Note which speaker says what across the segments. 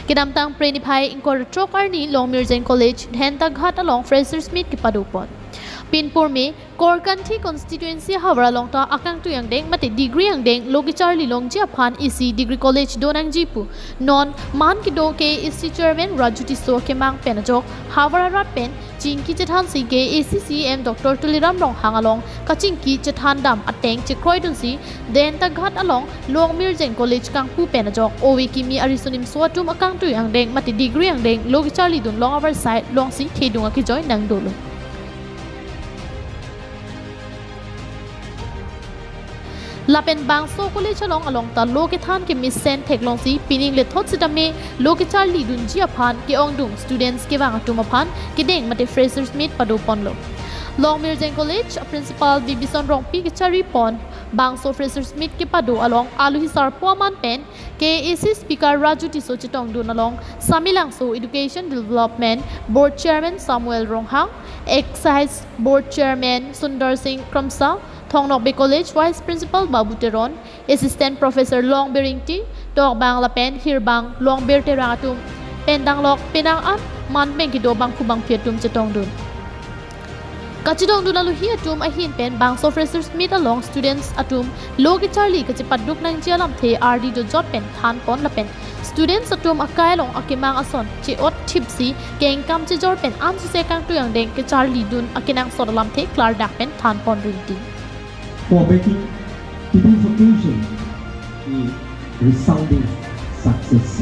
Speaker 1: Kinamtang Prenipai Inkoratrok Arni Longmirjeng College Dhentaghat along Fraser Smith Kipadupon. Pinpur में कोरकंठी constituency हवरा लोंगता अकांग तु यंगडेंग मते degree यंगडेंग लोगिचार लिलोंगजी Affan इसी degree college दोनंग जीपु non मान की दो के इसी चेयरमैन राजुटी सो के मांग पेनजोक हवरा रात पेन चिंकी चठान सी के ACCM डॉक्टर तुलिराम लोंग हांगलोंग कचिंकी चठान दाम अटेंग चिक्रोइडुन सी धेंताघाट अलोंग लोंगमिरजेंग कॉलेज कांगपु पेनजोक ओवी किमी अरिसुनिम सोटुम अकांग तु यंगडेंग मते डिग्री यंगडेंग लोगिचार लिदुन लोंग अवर साइड लोंग सी खेदुंगा की जॉय नंग दोलो लापेन बांगसो college along ta lokithan ke misen theklongsi pining le thot sitame lokichar lidun ji aphan ke ongdung students ke wang atum aphan ke deng mate Fraser Smith padu ponlo Longmirjeng College principal Bibison Rongpi ke chari pon Bangso Fraser Smith ke padu along aluhisar poman pen ke AC speaker Raju Tiso chitong dun along Samilangso Education Development Board Chairman Samuel Ronghang Excise Board Chairman Sundar Singh Kramsa Thongnokbe College Vice Principal Babu Teron Assistant Professor Longbering Ti Tok Bang Lapen Hirbang Longber Teratum Pendang Lok Penang Am Man Beng Kido Bang Kubang Piatum Chetong Dun Kachidong Dun Aluhi Atum Ahin Pen Bang So Fraser Smith along students Atum Logi Charlie Kachipaduk Nang Jialam The RD do Jot Pen Than Pon Lapen Students Atum Akailong Akimang Ason Che Ot Tipsy Keng Kam Chejor Pen Am Susekang Tuyang Deng Ke Charlie Dun Akinang Sodalam The Klar Dak Pen Than Pon Rinti
Speaker 2: for making today's occasion a resounding success.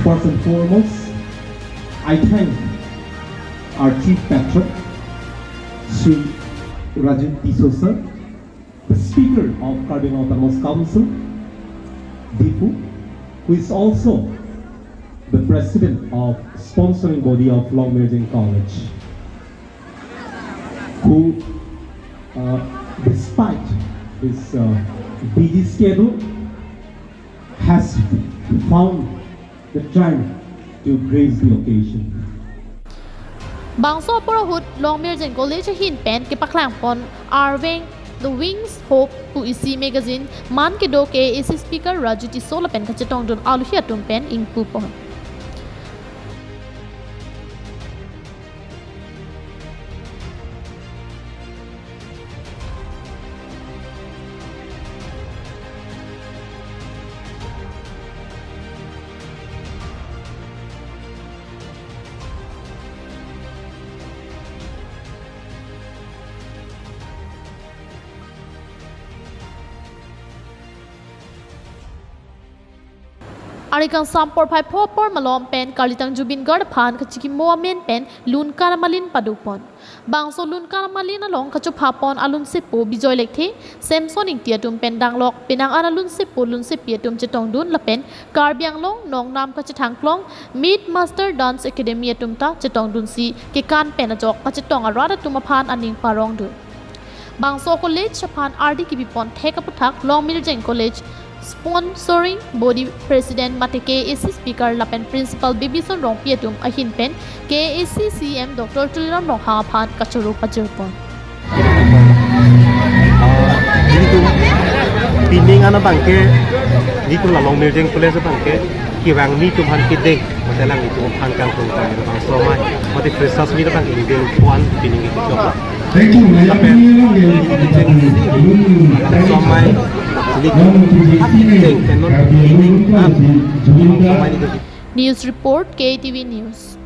Speaker 2: First and foremost, I thank our Chief Patron, Sri Rajit Tiso sir, the Speaker of Cardinal Autonomous Council, Dipu, who is also the President of sponsoring body of Longmirjeng College, who despite his busy schedule, has found the time to grace the occasion.
Speaker 1: Bangso Porahut Longmirjeng College Hin Pen ke Paklang Pon Arveng The Wings Hope Pu Isi Magazine Man ke do ke AC Speaker Rajuti Sola Pen Kachetong Dun Aluhi Atum Pen Ing Pu Pon Arikan sampor pai popor malom pen kalitang jubin gard phan kachiki moamen pen lun karamalin padupon bangso lun karamalin along kachup hapon alun sepo bijoy lekthe samson ingtiatum pen danglok penang analun sepo lun sepiatum chetong dun lapen karbiang long nong nam kachithang klong meet master dance academy atumta chetong dun si ke kan pen ajok kachetong arada tumaphan aning parong du bangso college chapan RD kibipon thekaputhak Longmirjeng College sponsoring body president mateke AC speaker lapen principal Bibison Rongpiatum ahin pen ke ACCM Dr. Tuliram Ronghang phan kachuru pajurpon
Speaker 3: pining ana bangke ni tu la Longmirjeng College bangke ki bang ni tu han kideng matelang itu han kang tung ta bang so mai mate fresas mi bang Ingdeng one pining itu job
Speaker 2: Thank you.
Speaker 3: so mai
Speaker 1: News report KTV News